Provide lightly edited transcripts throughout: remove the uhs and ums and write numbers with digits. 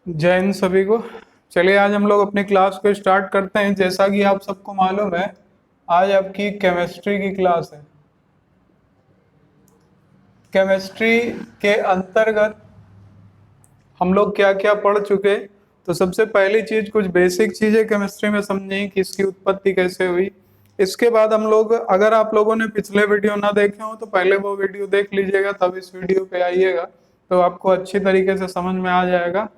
जय हिंद सभी को। चलिए आज हम लोग अपनी क्लास को स्टार्ट करते हैं। जैसा कि आप सबको मालूम है, आज आपकी केमिस्ट्री की क्लास है। केमिस्ट्री के अंतर्गत हम लोग क्या क्या पढ़ चुके, तो सबसे पहली चीज कुछ बेसिक चीजें केमिस्ट्री में समझें कि इसकी उत्पत्ति कैसे हुई। इसके बाद हम लोग, अगर आप लोगों ने पिछले वीडियो ना देखे हो तो पहले वो वीडियो देख लीजिएगा, तब इस वीडियो पे आइएगा तो आपको अच्छी तरीके से समझ में आ जाएगा।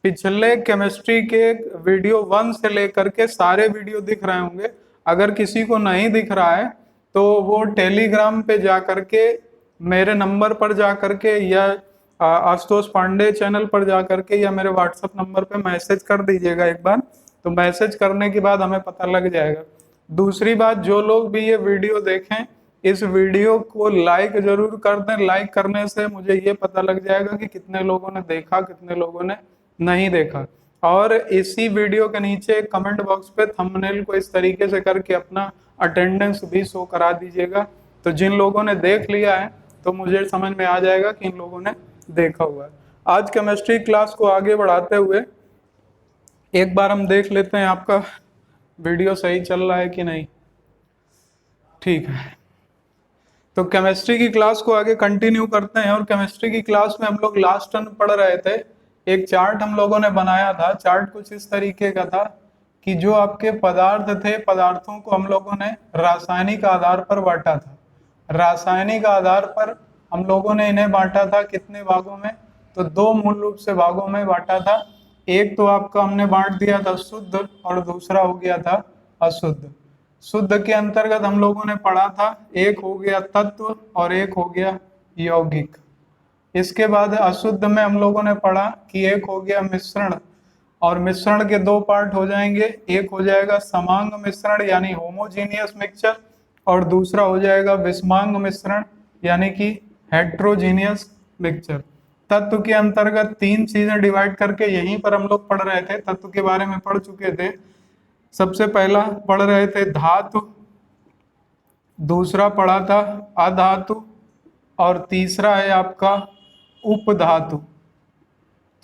पिछले केमिस्ट्री के वीडियो 1 से लेकर के सारे वीडियो दिख रहे होंगे। अगर किसी को नहीं दिख रहा है तो वो टेलीग्राम पे जा करके मेरे नंबर पर जा करके या आशुतोष पांडे चैनल पर जा करके या मेरे व्हाट्सएप नंबर पे मैसेज कर दीजिएगा एक बार। तो मैसेज करने के बाद हमें पता लग जाएगा। दूसरी बात, जो लोग भी ये वीडियो देखें, इस वीडियो को लाइक जरूर कर दें। लाइक करने से मुझे ये पता लग जाएगा कि कितने लोगों ने देखा, कितने लोगों ने नहीं देखा। और इसी वीडियो के नीचे कमेंट बॉक्स पे थंबनेल को इस तरीके से करके अपना अटेंडेंस भी शो करा दीजिएगा। तो जिन लोगों ने देख लिया है तो मुझे समझ में आ जाएगा कि इन लोगों ने देखा हुआ है। आज केमिस्ट्री क्लास को आगे बढ़ाते हुए एक बार हम देख लेते हैं आपका वीडियो सही चल रहा है कि नहीं। ठीक है, तो केमिस्ट्री की क्लास को आगे कंटिन्यू करते हैं। और केमिस्ट्री की क्लास में हम लोग लास्ट टर्म पढ़ रहे थे। एक चार्ट हम लोगों ने बनाया था। चार्ट कुछ इस तरीके का था कि जो आपके पदार्थ थे, पदार्थों को हम लोगों ने रासायनिक आधार पर बांटा था। रासायनिक आधार पर हम लोगों ने इन्हें बांटा था कितने भागों में, तो दो मूल रूप से भागों में बांटा था। एक तो आपका हमने बांट दिया था शुद्ध और दूसरा हो गया था अशुद्ध। शुद्ध के अंतर्गत हम लोगों ने पढ़ा था, एक हो गया तत्व और एक हो गया यौगिक। इसके बाद अशुद्ध में हम लोगों ने पढ़ा कि एक हो गया मिश्रण, और मिश्रण के दो पार्ट हो जाएंगे। एक हो जाएगा समांग मिश्रण यानी होमोजीनियस मिक्सचर, और दूसरा हो जाएगा विषमांग मिश्रण यानी कि हेट्रोजीनियस मिक्सचर। तत्व के अंतर्गत तीन चीजें डिवाइड करके यहीं पर हम लोग पढ़ रहे थे, तत्व के बारे में पढ़ चुके थे। सबसे पहला पढ़ रहे थे धातु, दूसरा पढ़ा था अधातु, और तीसरा है आपका उपधातु।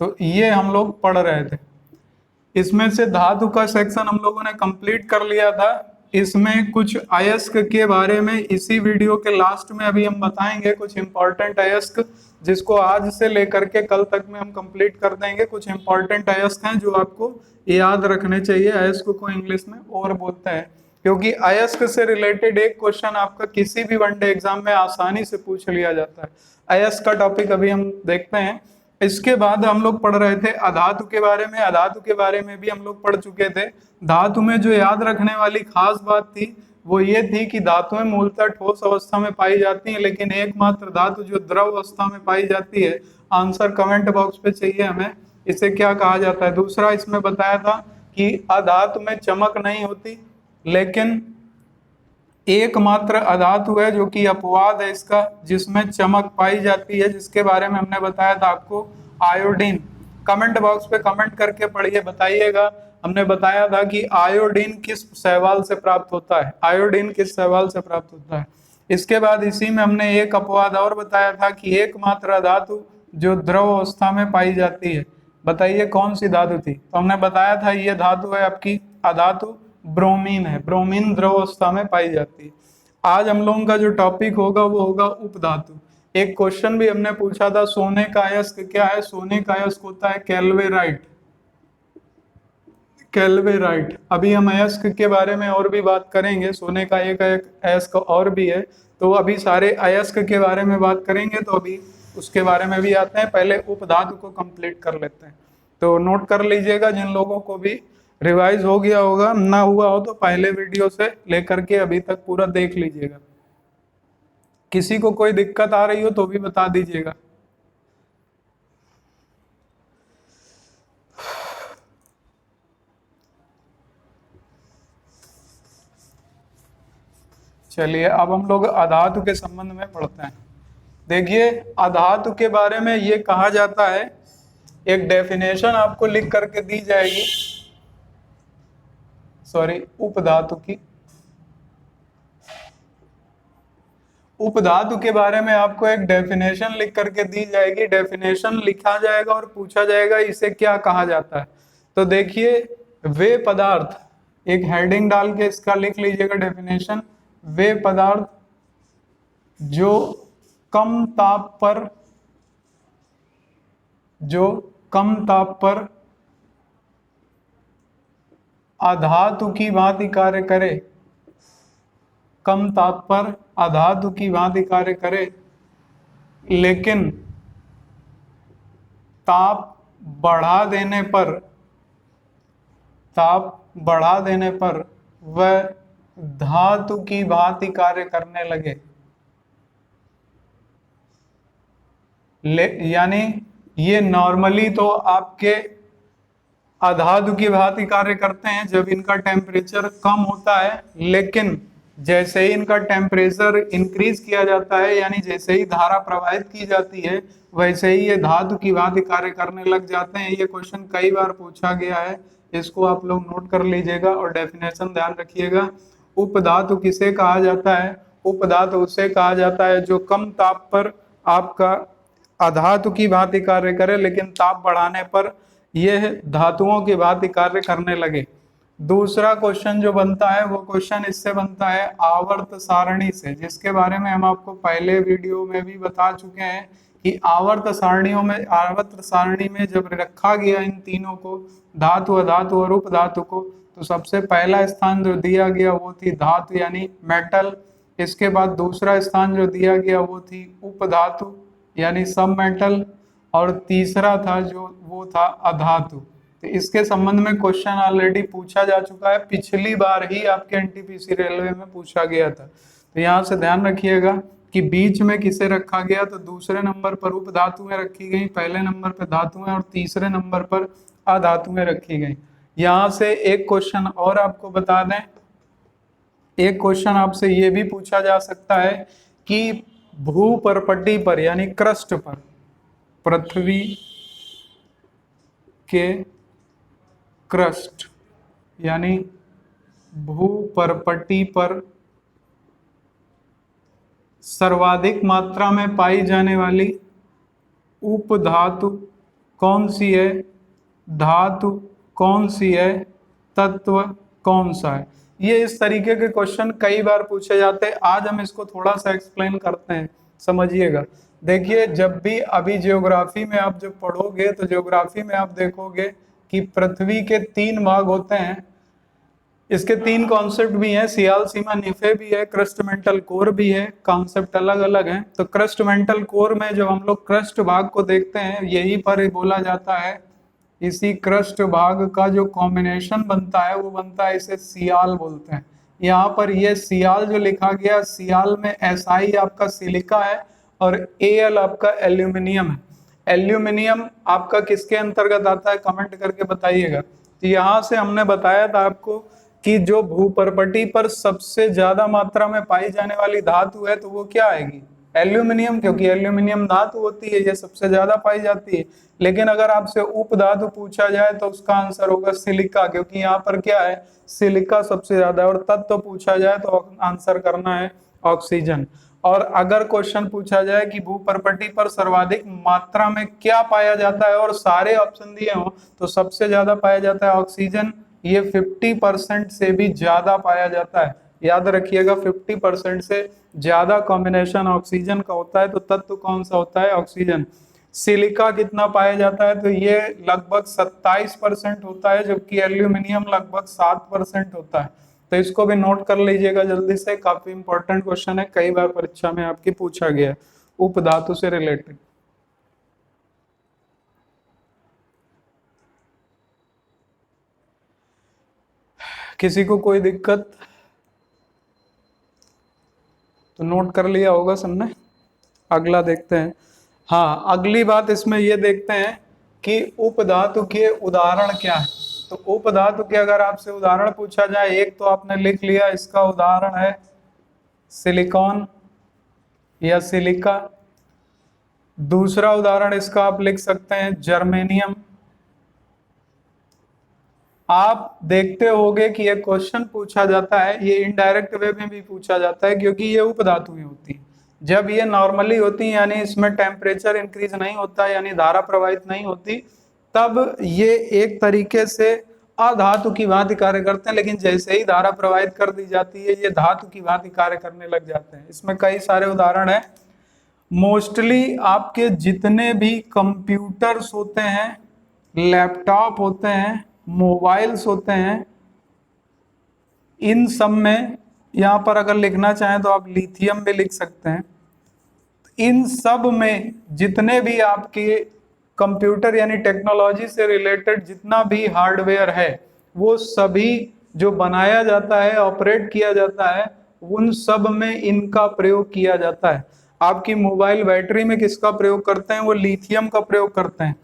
तो ये हम लोग पढ़ रहे थे। इसमें से धातु का सेक्शन हम लोगों ने कंप्लीट कर लिया था। इसमें कुछ अयस्क के बारे में इसी वीडियो के लास्ट में अभी हम बताएंगे, कुछ इंपॉर्टेंट अयस्क जिसको आज से लेकर के कल तक में हम कंप्लीट कर देंगे। कुछ इंपॉर्टेंट अयस्क हैं जो आपको याद रखने चाहिए। अयस्क को इंग्लिश में और बोलते हैं, क्योंकि अयस्क से रिलेटेड एक क्वेश्चन आपका किसी भी वनडे एग्जाम में आसानी से पूछ लिया जाता है। अयस्क का टॉपिक अभी हम देखते हैं। इसके बाद हम लोग पढ़ रहे थे अधातु के बारे में। अधातु के बारे में भी हम लोग पढ़ चुके थे। धातु में जो याद रखने वाली खास बात थी वो ये थी कि धातुएं मूलतः ठोस अवस्था में पाई जाती हैं, लेकिन एकमात्र धातु जो द्रव अवस्था में पाई जाती है। आंसर कमेंट बॉक्स पे चाहिए हमें, इसे क्या कहा जाता है। दूसरा इसमें बताया था कि अधातु में चमक नहीं होती, लेकिन एकमात्र अधातु है जो कि अपवाद है इसका, जिसमें चमक पाई जाती है, जिसके बारे में हमने बताया था आपको, आयोडीन। कमेंट बॉक्स पे कमेंट करके पढ़िए, बताइएगा। हमने बताया था कि आयोडीन किस शैवाल से प्राप्त होता है, आयोडीन किस शैवाल से प्राप्त होता है। इसके बाद इसी में हमने एक अपवाद और बताया था कि एकमात्र धातु जो द्रव अवस्था में पाई जाती है। बताइए कौन सी धातु थी। तो हमने बताया था ये धातु है आपकी अधातु, ब्रोमीन है। ब्रोमीन द्रव अवस्था में पाई जाती है। आज हम लोगों का जो टॉपिक होगा वो होगा उपधातु। एक क्वेश्चन भी हमने पूछा था, सोने का अयस्क क्या है। सोने का अयस्क होता है कैल्वेराइट। कैल्वेराइट। अभी हम अयस्क के बारे में और भी बात करेंगे। सोने का एक अयस्क और भी है, तो अभी सारे अयस्क के बारे में बात करेंगे, तो अभी उसके बारे में भी आते हैं। पहले उपधातु को कंप्लीट कर लेते हैं। तो नोट कर लीजिएगा, जिन लोगों को भी रिवाइज हो गया होगा, ना हुआ हो तो पहले वीडियो से लेकर के अभी तक पूरा देख लीजिएगा। किसी को कोई दिक्कत आ रही हो तो भी बता दीजिएगा। चलिए अब हम लोग अधातु के संबंध में पढ़ते हैं। देखिए अधातु के बारे में ये कहा जाता है, एक डेफिनेशन आपको लिख करके दी जाएगी, सॉरी, उपधातु की। उपधातु के बारे में आपको एक डेफिनेशन लिख करके दी जाएगी, डेफिनेशन लिखा जाएगा और पूछा जाएगा इसे क्या कहा जाता है। तो देखिए, वे पदार्थ, एक हेडिंग डाल के इसका लिख लीजिएगा डेफिनेशन, वे पदार्थ जो कम ताप पर, जो कम ताप पर अधातु की भांति कार्य करे, कम ताप पर अधातु की भांति कार्य करे, लेकिन ताप बढ़ा देने पर, ताप बढ़ा देने पर वह धातु की भांति कार्य करने लगे। यानी ये नॉर्मली तो आपके अधातु की भांति कार्य करते हैं जब इनका टेम्परेचर कम होता है, लेकिन जैसे ही इनका टेम्परेचर इंक्रीज किया जाता है, यानी जैसे ही धारा प्रवाहित की जाती है, वैसे ही ये धातु की भांति कार्य करने लग जाते हैं। ये क्वेश्चन कई बार पूछा गया है, इसको आप लोग नोट कर लीजिएगा और डेफिनेशन ध्यान रखिएगा। उपधातु किसे कहा जाता है? उपधातु उसे कहा जाता है जो कम ताप पर आपका अधातु की भांति कार्य करे, लेकिन ताप बढ़ाने पर यह धातुओं की भांति कार्य करने लगे। दूसरा क्वेश्चन जो बनता है वो क्वेश्चन इससे बनता है आवर्त सारणी से, जिसके बारे में हम आपको पहले वीडियो में भी बता चुके हैं कि आवर्त सारणियों में, आवर्त सारणी में जब रखा गया इन तीनों को, धातु, अधातु और उपधातु को, तो सबसे पहला स्थान जो दिया गया वो थी धातु यानी मेटल। इसके बाद दूसरा स्थान जो दिया गया वो थी उपधातु यानी सब मेटल, और तीसरा था जो वो था अधातु। तो इसके संबंध में क्वेश्चन ऑलरेडी पूछा जा चुका है, पिछली बार ही आपके एनटीपीसी रेलवे में पूछा गया था। तो यहाँ से ध्यान रखिएगा कि बीच में किसे रखा गया, तो दूसरे नंबर पर उपधातुएं रखी गई, पहले नंबर पर धातुएं और तीसरे नंबर पर अधातुएं रखी गई। यहाँ से एक क्वेश्चन और आपको बता दें, एक क्वेश्चन आपसे ये भी पूछा जा सकता है कि भूपर्पटी पर यानी क्रस्ट पर, पृथ्वी के क्रस्ट यानी भूपर्पटी पर सर्वाधिक मात्रा में पाई जाने वाली उपधातु कौन सी है, धातु कौन सी है, तत्व कौन सा है। ये इस तरीके के क्वेश्चन कई बार पूछे जाते हैं। आज हम इसको थोड़ा सा एक्सप्लेन करते हैं, समझिएगा। देखिए, जब भी अभी ज्योग्राफी में आप जब पढ़ोगे तो ज्योग्राफी में आप देखोगे कि पृथ्वी के 3 भाग होते हैं। इसके 3 कॉन्सेप्ट भी हैं, सियाल सीमा निफे भी है, क्रस्ट मेंटल कोर भी है, कॉन्सेप्ट अलग अलग हैं। तो क्रस्ट मेंटल कोर में जब हम लोग क्रस्ट भाग को देखते हैं, यही पर बोला जाता है, इसी क्रस्ट भाग का जो कॉम्बिनेशन बनता है वो बनता है, इसे सियाल बोलते हैं। यहाँ पर ये सियाल जो लिखा गया, सियाल में SI आपका सिलिका है और AL आपका एल्यूमिनियम है। एल्यूमिनियम आपका किसके अंतर्गत आता है, कमेंट करके बताइएगा। तो यहाँ से हमने बताया था आपको कि जो भूपर्पटी पर सबसे ज्यादा मात्रा में पाई जाने वाली धातु है तो वो क्या आएगी, एल्यूमिनियम, क्योंकि एल्यूमिनियम धातु होती है, ये सबसे ज्यादा पाई जाती है। लेकिन अगर आपसे उपधातु पूछा जाए तो उसका आंसर होगा सिलिका, क्योंकि यहाँ पर क्या है, सिलिका सबसे ज्यादा। और तत्व पूछा जाए तो आंसर करना है ऑक्सीजन। और अगर क्वेश्चन पूछा जाए कि भूपर्पटी पर सर्वाधिक मात्रा में क्या पाया जाता है और सारे ऑप्शन दिए हों, तो सबसे ज्यादा पाया जाता है ऑक्सीजन। ये 50% से भी ज्यादा पाया जाता है, याद रखिएगा 50% से ज्यादा कॉम्बिनेशन ऑक्सीजन का होता है। तो तत्व कौन सा होता है, ऑक्सीजन। सिलिका कितना पाया जाता है, तो ये लगभग 27% होता है, जबकि एल्यूमिनियम लगभग 7% होता है। तो इसको भी नोट कर लीजिएगा जल्दी से, काफी इंपॉर्टेंट क्वेश्चन है, कई बार परीक्षा में आपकी पूछा गया उपधातु से रिलेटेड। किसी को कोई दिक्कत तो नोट कर लिया होगा सबने। अगला देखते हैं। हाँ, अगली बात इसमें ये देखते हैं कि उपधातु के उदाहरण क्या है। तो उपधातु के अगर आपसे उदाहरण पूछा जाए, एक तो आपने लिख लिया, इसका उदाहरण है सिलिकॉन या सिलिका। दूसरा उदाहरण इसका आप लिख सकते हैं जर्मेनियम। आप देखते होंगे कि ये क्वेश्चन पूछा जाता है, ये इनडायरेक्ट वे में भी पूछा जाता है, क्योंकि ये उपधातुएं होती है। जब ये नॉर्मली होती है यानी इसमें टेम्परेचर इंक्रीज नहीं होता यानी धारा प्रवाहित नहीं होती, तब ये एक तरीके से अधातु की भांति कार्य करते हैं, लेकिन जैसे ही धारा प्रवाहित कर दी जाती है ये धातु की भांति कार्य करने लग जाते हैं। इसमें कई सारे उदाहरण हैं। मोस्टली आपके जितने भी कंप्यूटर्स होते हैं, लैपटॉप होते हैं, मोबाइल्स होते हैं, इन सब में, यहाँ पर अगर लिखना चाहें तो आप लिथियम भी लिख सकते हैं, इन सब में जितने भी आपके कंप्यूटर यानी टेक्नोलॉजी से रिलेटेड जितना भी हार्डवेयर है वो सभी जो बनाया जाता है, ऑपरेट किया जाता है, उन सब में इनका प्रयोग किया जाता है। आपकी मोबाइल बैटरी में किसका प्रयोग करते हैं? वो लिथियम का प्रयोग करते हैं।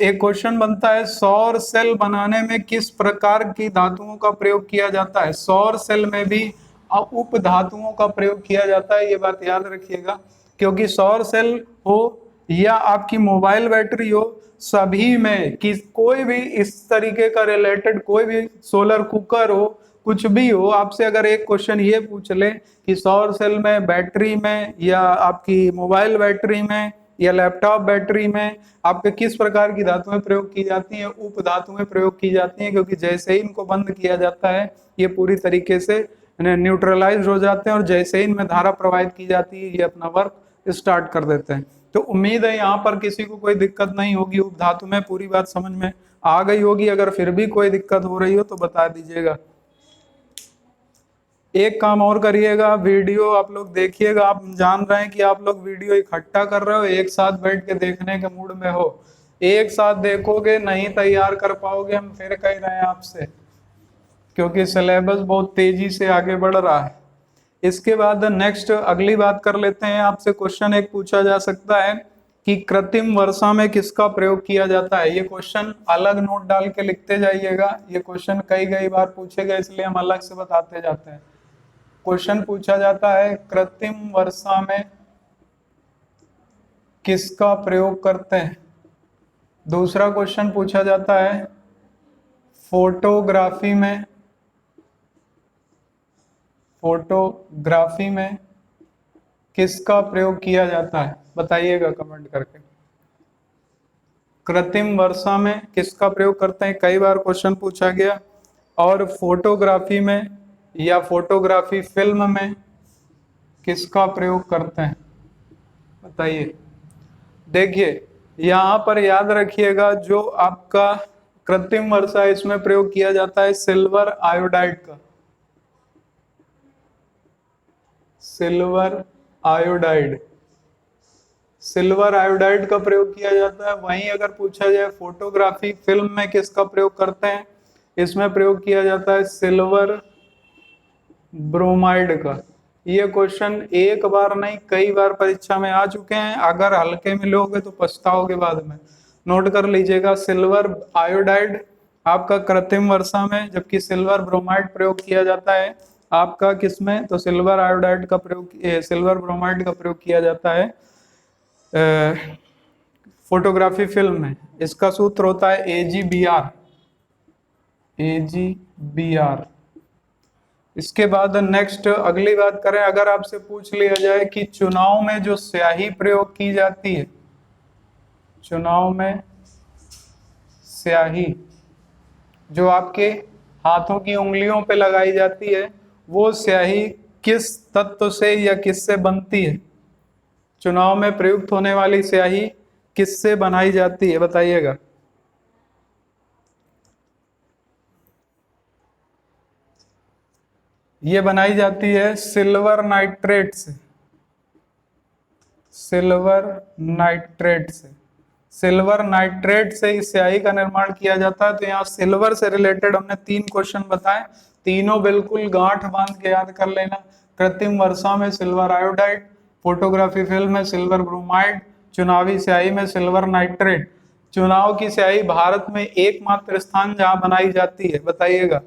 एक क्वेश्चन बनता है सौर सेल बनाने में किस प्रकार की धातुओं का प्रयोग किया जाता है? सौर सेल में भी उप धातुओं का प्रयोग किया जाता है, ये बात याद रखिएगा, क्योंकि सौर सेल हो या आपकी मोबाइल बैटरी हो, सभी में कि कोई भी इस तरीके का रिलेटेड कोई भी सोलर कुकर हो, कुछ भी हो, आपसे अगर एक क्वेश्चन ये पूछ ले कि सौर सेल में, बैटरी में, या आपकी मोबाइल बैटरी में, या लैपटॉप बैटरी में आपके किस प्रकार की धातुएं प्रयोग की जाती हैं? उप धातुएं प्रयोग की जाती हैं, क्योंकि जैसे ही इनको बंद किया जाता है ये पूरी तरीके से न्यूट्रलाइज हो जाते हैं और जैसे ही इनमें धारा प्रवाहित की जाती है ये अपना वर्क स्टार्ट कर देते हैं। तो उम्मीद है यहाँ पर किसी को कोई दिक्कत नहीं होगी, उप धातु में पूरी बात समझ में आ गई होगी। अगर फिर भी कोई दिक्कत हो रही हो तो बता दीजिएगा। एक काम और करिएगा, वीडियो आप लोग देखिएगा। आप जान रहे हैं कि आप लोग वीडियो इकट्ठा कर रहे हो, एक साथ बैठ के देखने के मूड में हो, एक साथ देखोगे नहीं तैयार कर पाओगे, हम फिर कह रहे हैं आपसे, क्योंकि सिलेबस बहुत तेजी से आगे बढ़ रहा है। इसके बाद नेक्स्ट अगली बात कर लेते हैं। आपसे क्वेश्चन एक पूछा जा सकता है कि कृत्रिम वर्षा में किसका प्रयोग किया जाता है? ये क्वेश्चन अलग नोट डाल के लिखते जाइएगा, ये क्वेश्चन कई बार पूछे गए इसलिए हम अलग से बताते जाते हैं। क्वेश्चन पूछा जाता है कृत्रिम वर्षा में किसका प्रयोग करते हैं। दूसरा क्वेश्चन पूछा जाता है फोटोग्राफी में किसका प्रयोग किया जाता है? बताइएगा कमेंट करके। कृत्रिम वर्षा में किसका प्रयोग करते हैं, कई बार क्वेश्चन पूछा गया। और फोटोग्राफी में या फोटोग्राफी फिल्म में किसका प्रयोग करते हैं? बताइए। देखिए यहाँ पर याद रखिएगा, जो आपका कृत्रिम वर्षा इसमें प्रयोग किया जाता है सिल्वर आयोडाइड का। सिल्वर आयोडाइड का प्रयोग किया जाता है। वहीं अगर पूछा जाए फोटोग्राफी फिल्म में किसका प्रयोग करते हैं, इसमें प्रयोग किया जाता है सिल्वर ब्रोमाइड का। ये क्वेश्चन एक बार नहीं कई बार परीक्षा में आ चुके हैं, अगर हल्के में लोगे तो पछताओगे बाद में। नोट कर लीजिएगा, सिल्वर आयोडाइड आपका कृत्रिम वर्षा में, जबकि सिल्वर ब्रोमाइड प्रयोग किया जाता है आपका किसमें? तो सिल्वर आयोडाइड का प्रयोग, सिल्वर ब्रोमाइड का प्रयोग किया जाता है फोटोग्राफी फिल्म में। इसका सूत्र होता है AgBr। इसके बाद नेक्स्ट अगली बात करें, अगर आपसे पूछ लिया जाए कि चुनाव में जो स्याही प्रयोग की जाती है, चुनाव में स्याही जो आपके हाथों की उंगलियों पे लगाई जाती है, वो स्याही किस तत्व से या किससे बनती है? चुनाव में प्रयुक्त होने वाली स्याही किससे बनाई जाती है? बताइएगा। ये बनाई जाती है सिल्वर नाइट्रेट से। सिल्वर नाइट्रेट से इस स्याही का निर्माण किया जाता है। तो यहाँ सिल्वर से रिलेटेड हमने 3 क्वेश्चन बताए, तीनों बिल्कुल गांठ बांध के याद कर लेना। कृत्रिम वर्षा में सिल्वर आयोडाइड, फोटोग्राफी फिल्म में सिल्वर ब्रोमाइड, चुनावी स्याही में सिल्वर नाइट्रेट। चुनाव की स्याही भारत में एकमात्र स्थान जहां बनाई जाती है, बताइएगा।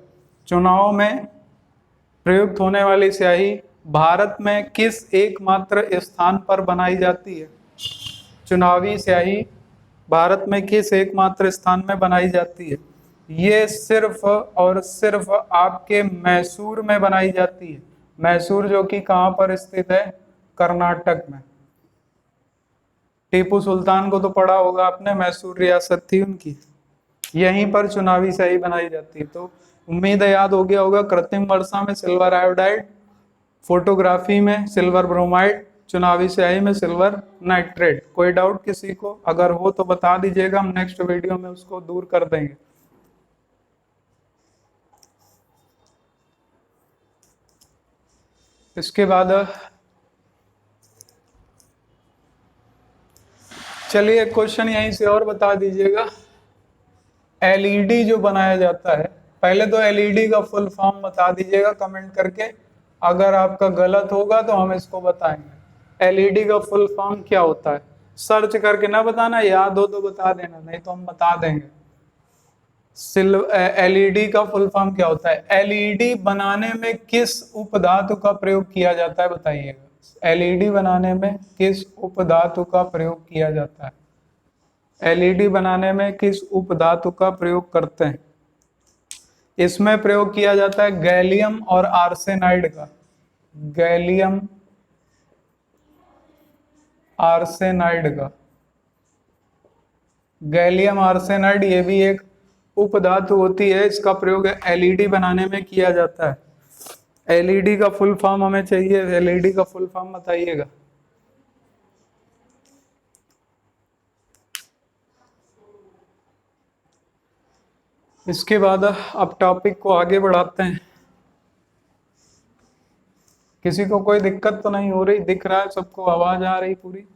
चुनाव में प्रयुक्त होने वाली स्याही भारत में किस एकमात्र स्थान पर बनाई जाती है? चुनावी स्याही भारत में किस एकमात्र स्थान में बनाई जाती है? ये सिर्फ और सिर्फ आपके मैसूर में बनाई जाती है। मैसूर जो कि कहाँ पर स्थित है? कर्नाटक में। टीपू सुल्तान को तो पढ़ा होगा आपने, मैसूर रियासत थी उनकी, यहीं पर चुनावी स्याही बनाई जाती है। तो उम्मीद है याद हो गया होगा। कृत्रिम वर्षा में सिल्वर आयोडाइड, फोटोग्राफी में सिल्वर ब्रोमाइड, चुनावी स्याही में सिल्वर नाइट्रेट। कोई डाउट किसी को? अगर हो तो बता दीजिएगा, हम नेक्स्ट वीडियो में उसको दूर कर देंगे। इसके बाद चलिए एक क्वेश्चन यहीं से और बता दीजिएगा। एलईडी जो बनाया जाता है, पहले तो एलईडी का फुल फॉर्म बता दीजिएगा कमेंट करके, अगर आपका गलत होगा तो हम इसको बताएंगे। एलईडी का फुल फॉर्म क्या होता है? सर्च करके ना बताना, याद हो तो बता देना, नहीं तो हम बता देंगे। एलईडी का फुल फॉर्म क्या होता है? एलईडी बनाने में किस उपधातु का प्रयोग किया जाता है बताइएगा। एलईडी बनाने में किस उपधातु का प्रयोग किया जाता है? एलईडी बनाने में किस उपधातु का प्रयोग करते हैं? इसमें प्रयोग किया जाता है गैलियम और आर्सेनाइड का। गैलियम आर्सेनाइड का, गैलियम आर्सेनाइड ये भी एक उपधातु होती है, इसका प्रयोग एलईडी बनाने में किया जाता है। एलईडी का फुल फॉर्म हमें चाहिए, एलईडी का फुल फॉर्म बताइएगा। इसके बाद अब टॉपिक को आगे बढ़ाते हैं। किसी को कोई दिक्कत तो नहीं हो रही? दिख रहा है सबको, आवाज आ रही पूरी?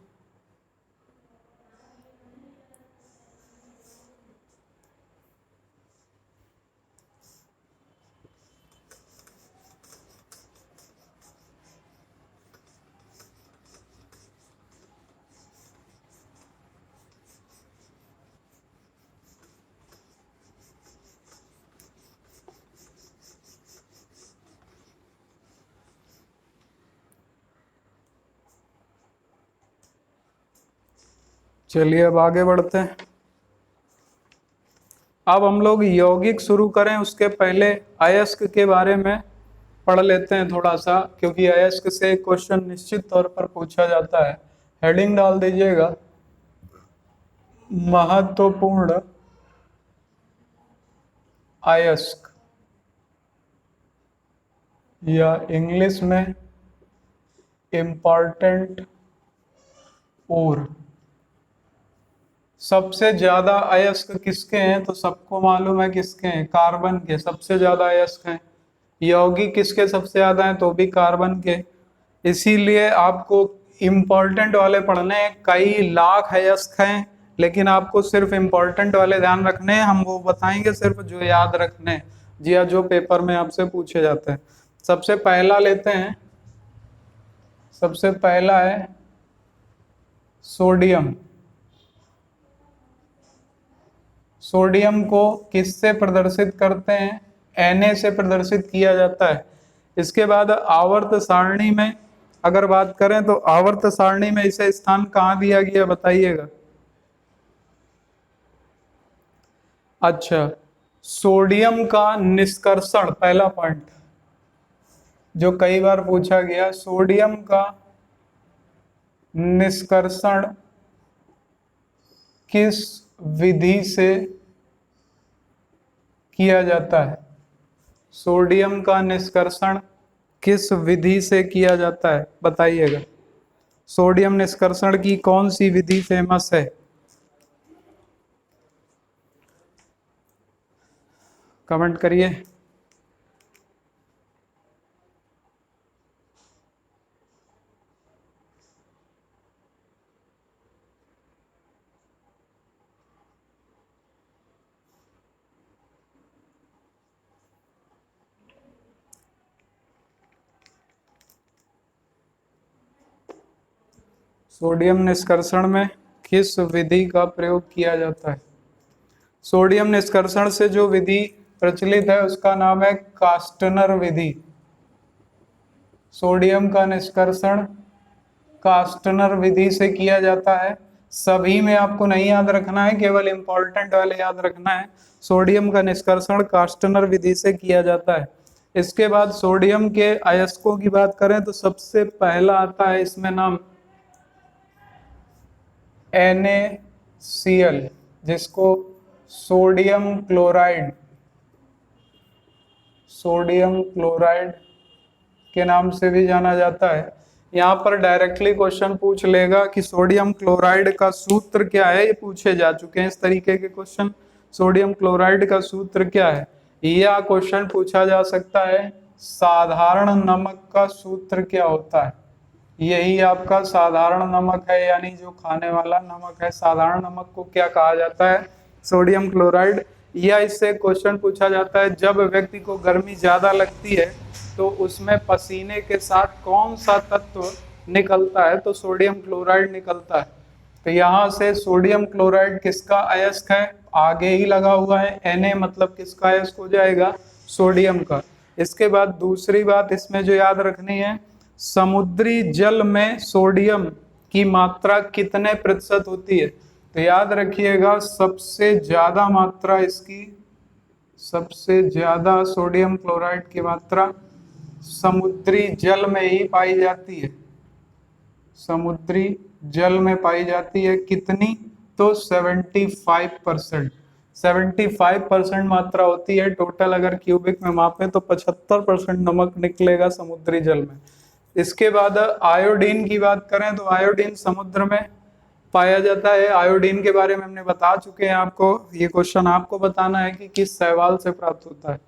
चलिए अब आगे बढ़ते हैं। अब हम लोग यौगिक शुरू करें उसके पहले अयस्क के बारे में पढ़ लेते हैं थोड़ा सा, क्योंकि अयस्क से क्वेश्चन निश्चित तौर पर पूछा जाता है। हेडिंग डाल दीजिएगा, महत्वपूर्ण अयस्क, या इंग्लिश में इम्पॉर्टेंट ओर। सबसे ज्यादा अयस्क किसके हैं? तो सबको मालूम है किसके हैं, कार्बन के सबसे ज्यादा अयस्क हैं। यौगिक किसके सबसे ज्यादा हैं? तो भी कार्बन के। इसीलिए आपको इम्पोर्टेंट वाले पढ़ने हैं। कई लाख अयस्क हैं, लेकिन आपको सिर्फ इम्पोर्टेंट वाले ध्यान रखने हैं। हम वो बताएंगे सिर्फ जो याद रखने हैं, जी हाँ, जो पेपर में आपसे पूछे जाते हैं। सबसे पहला लेते हैं, सबसे पहला है सोडियम। सोडियम को किससे प्रदर्शित करते हैं? Na से प्रदर्शित किया जाता है। इसके बाद आवर्त सारणी में अगर बात करें तो आवर्त सारणी में इसे स्थान कहाँ दिया गया बताइएगा। अच्छा, सोडियम का निष्कर्षण, पहला पॉइंट जो कई बार पूछा गया, सोडियम का निष्कर्षण किस विधि से किया जाता है? सोडियम का निष्कर्षण किस विधि से किया जाता है बताइएगा। सोडियम निष्कर्षण की कौन सी विधि फेमस है? कमेंट करिए। सोडियम निष्कर्षण में किस विधि का प्रयोग किया जाता है? सोडियम निष्कर्षण से जो विधि प्रचलित है उसका नाम है कास्टनर विधि। सोडियम का निष्कर्षण कास्टनर विधि से किया जाता है। सभी में आपको नहीं याद रखना है, केवल इंपॉर्टेंट वाले याद रखना है। सोडियम का निष्कर्षण कास्टनर विधि से किया जाता है। इसके बाद सोडियम के अयस्कों की बात करें तो सबसे पहला आता है इसमें नाम NaCl, जिसको सोडियम क्लोराइड के नाम से भी जाना जाता है। यहाँ पर डायरेक्टली क्वेश्चन पूछ लेगा कि सोडियम क्लोराइड का सूत्र क्या है, ये पूछे जा चुके हैं इस तरीके के क्वेश्चन। सोडियम क्लोराइड का सूत्र क्या है, यह क्वेश्चन पूछा जा सकता है। साधारण नमक का सूत्र क्या होता है, यही आपका साधारण नमक है, यानी जो खाने वाला नमक है। साधारण नमक को क्या कहा जाता है, सोडियम क्लोराइड। या इससे क्वेश्चन पूछा जाता है जब व्यक्ति को गर्मी ज्यादा लगती है तो उसमें पसीने के साथ कौन सा तत्व निकलता है, तो सोडियम क्लोराइड निकलता है। तो यहाँ से सोडियम क्लोराइड किसका अयस्क है, आगे ही लगा हुआ है Na, मतलब किसका अयस्क हो जाएगा, सोडियम का। इसके बाद दूसरी बात इसमें जो याद रखनी है, समुद्री जल में सोडियम की मात्रा कितने प्रतिशत होती है, तो याद रखिएगा सबसे ज्यादा मात्रा इसकी, सबसे ज्यादा सोडियम क्लोराइड की मात्रा समुद्री जल में ही पाई जाती है। समुद्री जल में पाई जाती है, कितनी, तो 75%। 75% मात्रा होती है टोटल। अगर क्यूबिक में मापे तो 75% नमक निकलेगा समुद्री जल में। इसके बाद आयोडीन की बात करें तो आयोडीन समुद्र में पाया जाता है। आयोडीन के बारे में हमने बता चुके हैं आपको, ये क्वेश्चन आपको बताना है कि किस शैवाल से प्राप्त होता है।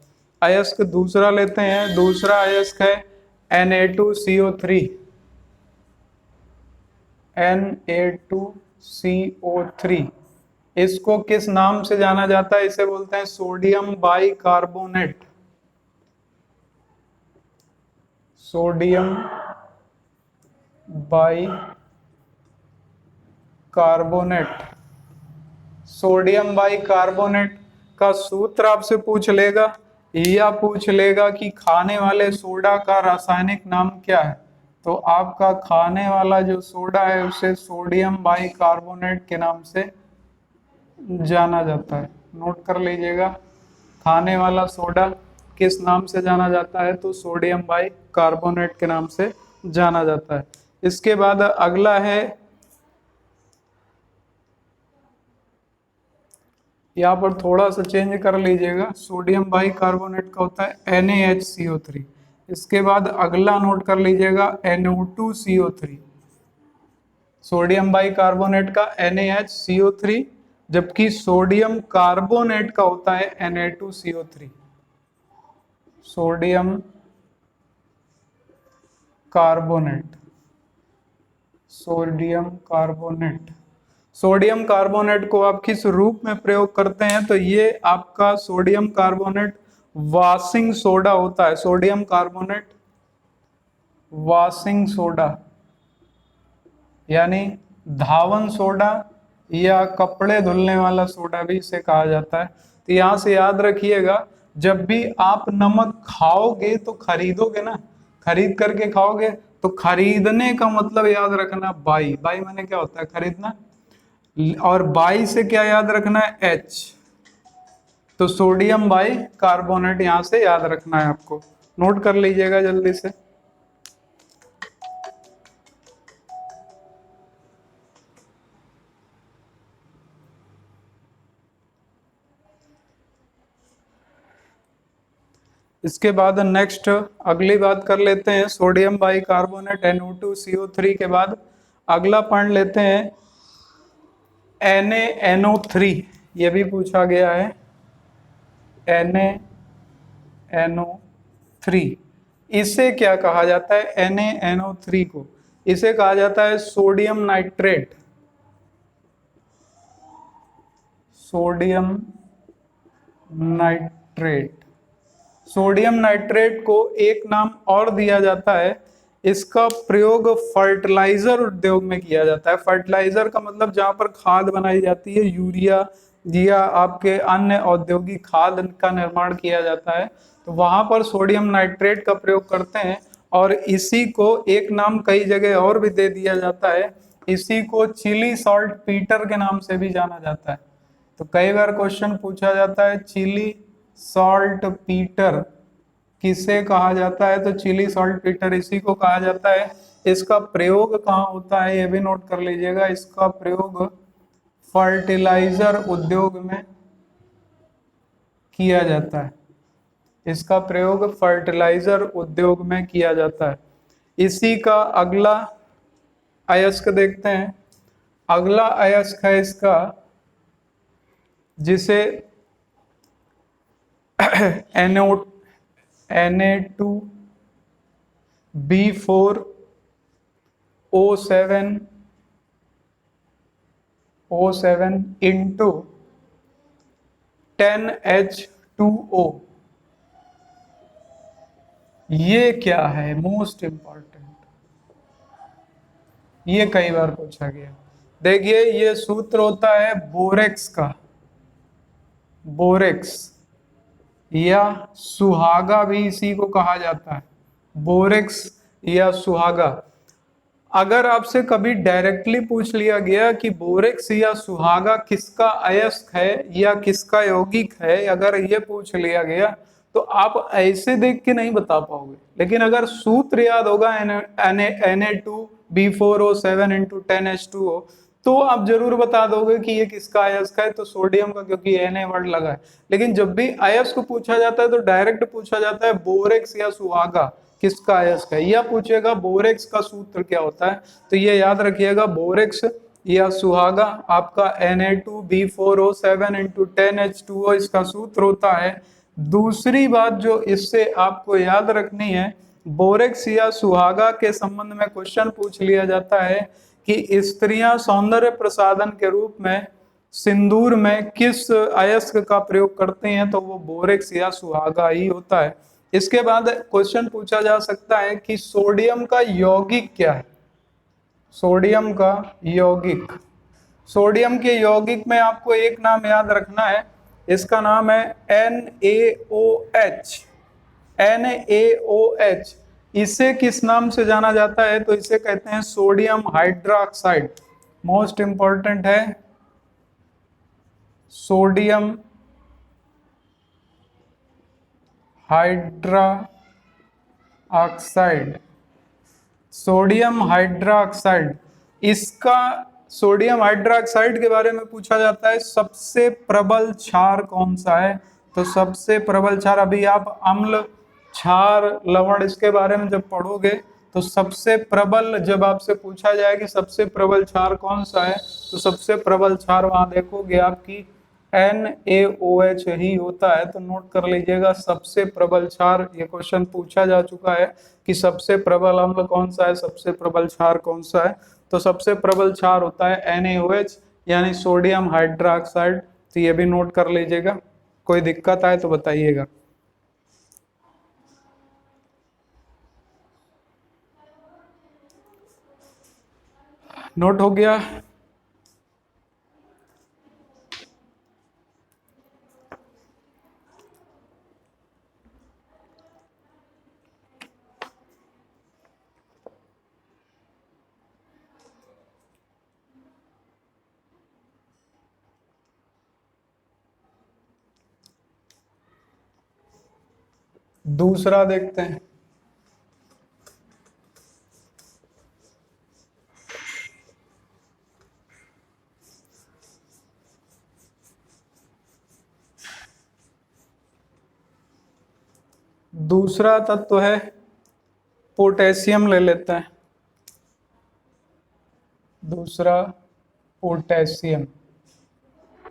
अयस्क दूसरा लेते हैं, दूसरा अयस्क है Na2CO3। Na2CO3 इसको किस नाम से जाना जाता है, इसे बोलते हैं sodium bicarbonate. Sodium bicarbonate. Sodium bicarbonate का सूत्र आपसे पूछ लेगा, या पूछ लेगा कि खाने वाले सोडा का रासायनिक नाम क्या है, तो आपका खाने वाला जो सोडा है उसे सोडियम बाइकार्बोनेट के नाम से जाना जाता है। नोट कर लीजिएगा, खाने वाला सोडा किस नाम से जाना जाता है, तो सोडियम बाइकार्बोनेट के नाम से जाना जाता है। इसके बाद अगला है, यहाँ पर थोड़ा सा चेंज कर लीजिएगा, सोडियम बाइकार्बोनेट का होता है NaHCO3। इसके बाद अगला नोट कर लीजिएगा NO2CO3। सोडियम बाइकार्बोनेट का NaHCO3, जबकि सोडियम कार्बोनेट का होता है Na2CO3। Sodium carbonate, sodium carbonate. Sodium carbonate को आप किस रूप में प्रयोग करते हैं, तो ये आपका सोडियम कार्बोनेट वॉशिंग सोडा होता है। सोडियम कार्बोनेट वॉशिंग सोडा, यानी धावन सोडा या कपड़े धुलने वाला सोडा भी इसे कहा जाता है। तो यहाँ से याद रखिएगा, जब भी आप नमक खाओगे तो खरीदोगे ना, खरीद करके खाओगे, तो खरीदने का मतलब याद रखना बाई। बाई मैंने क्या होता है, खरीदना। और बाई से क्या याद रखना है, H। तो सोडियम बाई कार्बोनेट यहां से याद रखना है आपको, नोट कर लीजिएगा जल्दी से। इसके बाद नेक्स्ट अगली बात कर लेते हैं, सोडियम बाइकार्बोनेट NO2CO3 के बाद अगला पढ़ लेते हैं NaNO3। ये भी पूछा गया है, NaNO3 इसे क्या कहा जाता है, NaNO3 को इसे कहा जाता है sodium nitrate. Sodium nitrate. Sodium nitrate को एक नाम और दिया जाता है, इसका प्रयोग फर्टिलाइजर उद्योग में किया जाता है। फर्टिलाइजर का मतलब जहां पर खाद बनाई जाती है, यूरिया या आपके अन्य औद्योगिक खाद का निर्माण किया जाता है, तो वहां पर सोडियम नाइट्रेट का प्रयोग करते हैं। और इसी को एक नाम कई जगह और भी दे दिया जाता है, इसी को चिली सॉल्ट पीटर के नाम से भी जाना जाता है। तो कई बार क्वेश्चन पूछा जाता है चिली सॉल्ट पीटर किसे कहा जाता है? तो चिली सॉल्टपीटर इसी को कहा जाता है। इसका प्रयोग कहाँ होता है ये भी नोट कर लीजिएगा। इसका प्रयोग फर्टिलाइजर उद्योग में किया जाता है। इसका प्रयोग फर्टिलाइजर उद्योग में किया जाता है। इसी का अगला अयस्क देखते हैं। अगला अयस्क है इसका जिसे Na2B4O7 इंटू 10H2O। ये क्या है? मोस्ट इंपॉर्टेंट, ये कई बार पूछा गया। देखिए ये सूत्र होता है बोरेक्स का। बोरेक्स या सुहागा भी इसी को कहा जाता है, बोरेक्स या सुहागा। अगर आपसे कभी डायरेक्टली पूछ लिया गया कि बोरेक्स या सुहागा किसका अयस्क है या किसका यौगिक है, अगर ये पूछ लिया गया तो आप ऐसे देख के नहीं बता पाओगे। लेकिन अगर सूत्र याद होगा Na2B4O7 इंटू 10H2O तो आप जरूर बता दोगे कि ये किसका अयस्क है। तो सोडियम का, क्योंकि Na वर्ड लगा है। लेकिन जब भी अयस्क पूछा जाता है तो डायरेक्ट पूछा जाता है बोरेक्स या सुहागा किसका अयस्क है, या पूछेगा बोरेक्स का सूत्र क्या होता है। तो ये याद रखिएगा, बोरेक्स या सुहागा आपका Na2B4O7 इंटू 10H2O इसका सूत्र होता है। दूसरी बात जो इससे आपको याद रखनी है, बोरेक्स या सुहागा के संबंध में क्वेश्चन पूछ लिया जाता है कि स्त्रियां सौंदर्य प्रसाधन के रूप में सिंदूर में किस अयस्क का प्रयोग करते हैं, तो वो बोरेक्स या सुहागा ही होता है। इसके बाद क्वेश्चन पूछा जा सकता है कि सोडियम का यौगिक क्या है। सोडियम का यौगिक, सोडियम के यौगिक में आपको एक नाम याद रखना है, इसका नाम है NaOH। NaOH इसे किस नाम से जाना जाता है? तो इसे कहते हैं सोडियम हाइड्रोक्साइड। मोस्ट इंपॉर्टेंट है, सोडियम हाइड्रोक्साइड। सोडियम हाइड्रोक्साइड, इसका सोडियम हाइड्रोक्साइड के बारे में पूछा जाता है सबसे प्रबल क्षार कौन सा है। तो सबसे प्रबल क्षार, अभी आप अम्ल, क्षार, लवण इसके बारे में जब पढ़ोगे तो सबसे प्रबल, जब आपसे पूछा जाए कि सबसे प्रबल क्षार कौन सा है तो सबसे प्रबल क्षार वहां देखोगे आपकी NaOH ही होता है। तो नोट कर लीजिएगा सबसे प्रबल क्षार, ये क्वेश्चन पूछा जा चुका है कि सबसे प्रबल अम्ल कौन सा है, सबसे प्रबल क्षार कौन सा है। तो सबसे प्रबल क्षार होता है NaOH यानी सोडियम हाइड्रोक्साइड। तो ये भी नोट कर लीजिएगा, कोई दिक्कत आए तो बताइएगा। नोट हो गया? दूसरा देखते हैं। दूसरा तत्व है पोटेशियम, ले लेते हैं। दूसरा पोटेशियम।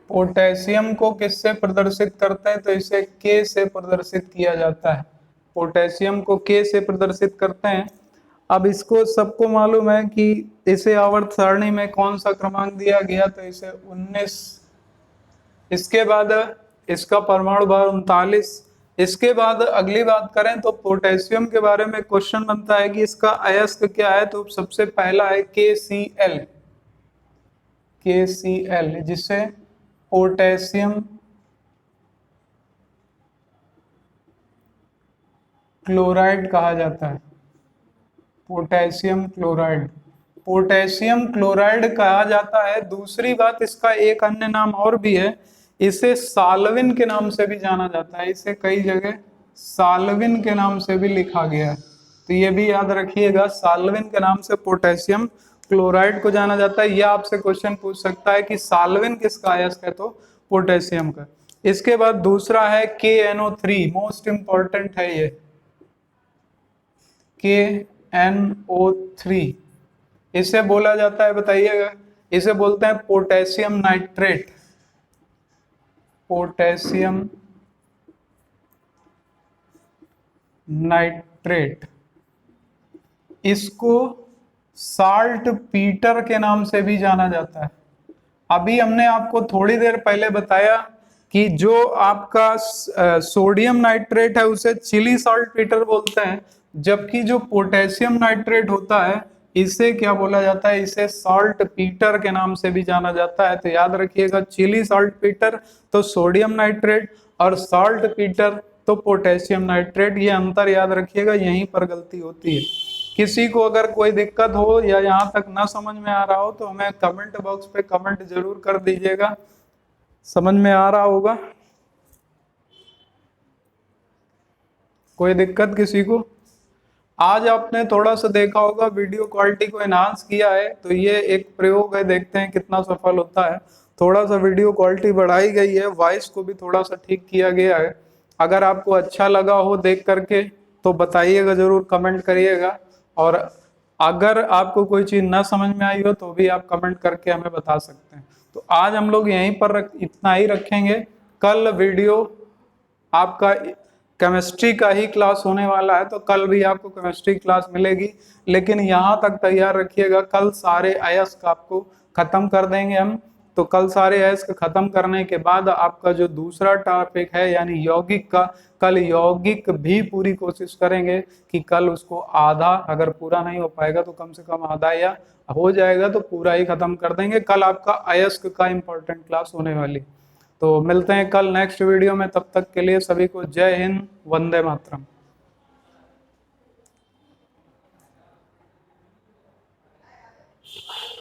पोटेशियम को किससे प्रदर्शित करते हैं? तो इसे K से प्रदर्शित किया जाता है। पोटेशियम को K से प्रदर्शित करते हैं। अब इसको सबको मालूम है कि इसे आवर्त सारणी में कौन सा क्रमांक दिया गया, तो इसे 19। इसके बाद इसका परमाणु भार 39। इसके बाद अगली बात करें तो पोटेशियम के बारे में क्वेश्चन बनता है कि इसका अयस्क क्या है। तो सबसे पहला है KCl। KCl जिसे पोटेशियम क्लोराइड कहा जाता है। पोटेशियम क्लोराइड, पोटेशियम क्लोराइड कहा जाता है। दूसरी बात, इसका एक अन्य नाम और भी है, इसे साल्विन के नाम से भी जाना जाता है। इसे कई जगह साल्विन के नाम से भी लिखा गया है। तो ये भी याद रखिएगा, साल्विन के नाम से पोटेशियम क्लोराइड को जाना जाता है। या आपसे क्वेश्चन पूछ सकता है कि साल्विन किसका अयस्क है, तो पोटेशियम का। इसके बाद दूसरा है KNO3, मोस्ट इंपॉर्टेंट है ये KNO3। इसे बोला जाता है, बताइएगा, इसे बोलते हैं पोटेशियम नाइट्रेट। पोटेशियम नाइट्रेट, इसको साल्ट पीटर के नाम से भी जाना जाता है। अभी हमने आपको थोड़ी देर पहले बताया कि जो आपका सोडियम नाइट्रेट है उसे चिली साल्ट पीटर बोलते हैं, जबकि जो पोटेशियम नाइट्रेट होता है इसे क्या बोला जाता है, इसे साल्ट पीटर के नाम से भी जाना जाता है। तो याद रखिएगा, चिली साल्ट पीटर तो सोडियम नाइट्रेट और साल्ट पीटर तो पोटेशियम नाइट्रेट। ये अंतर याद रखिएगा, यहीं पर गलती होती है। किसी को अगर कोई दिक्कत हो या यहाँ तक ना समझ में आ रहा हो तो हमें कमेंट बॉक्स पे कमेंट जरूर कर दीजिएगा। समझ में आ रहा होगा? कोई दिक्कत किसी को? आज आपने थोड़ा सा देखा होगा, वीडियो क्वालिटी को एनहांस किया है, तो ये एक प्रयोग है, देखते हैं कितना सफल होता है। थोड़ा सा वीडियो क्वालिटी बढ़ाई गई है, वॉइस को भी थोड़ा सा ठीक किया गया है। अगर आपको अच्छा लगा हो देख करके तो बताइएगा, जरूर कमेंट करिएगा। और अगर आपको कोई चीज ना समझ में आई हो तो भी आप कमेंट करके हमें बता सकते हैं। तो आज हम लोग यहीं पर इतना ही रखेंगे। कल वीडियो आपका केमिस्ट्री का ही क्लास होने वाला है, तो कल भी आपको केमिस्ट्री क्लास मिलेगी। लेकिन यहाँ तक तैयार रखिएगा, कल सारे अयस्क आपको खत्म कर देंगे हम। तो कल सारे अयस्क खत्म करने के बाद आपका जो दूसरा टॉपिक है यानी यौगिक का, कल यौगिक भी पूरी कोशिश करेंगे कि कल उसको आधा, अगर पूरा नहीं हो पाएगा तो कम से कम आधा, या हो जाएगा तो पूरा ही खत्म कर देंगे। कल आपका अयस्क का इंपॉर्टेंट क्लास होने वाली। तो मिलते हैं कल नेक्स्ट वीडियो में, तब तक के लिए सभी को जय हिंद, वंदे मातरम।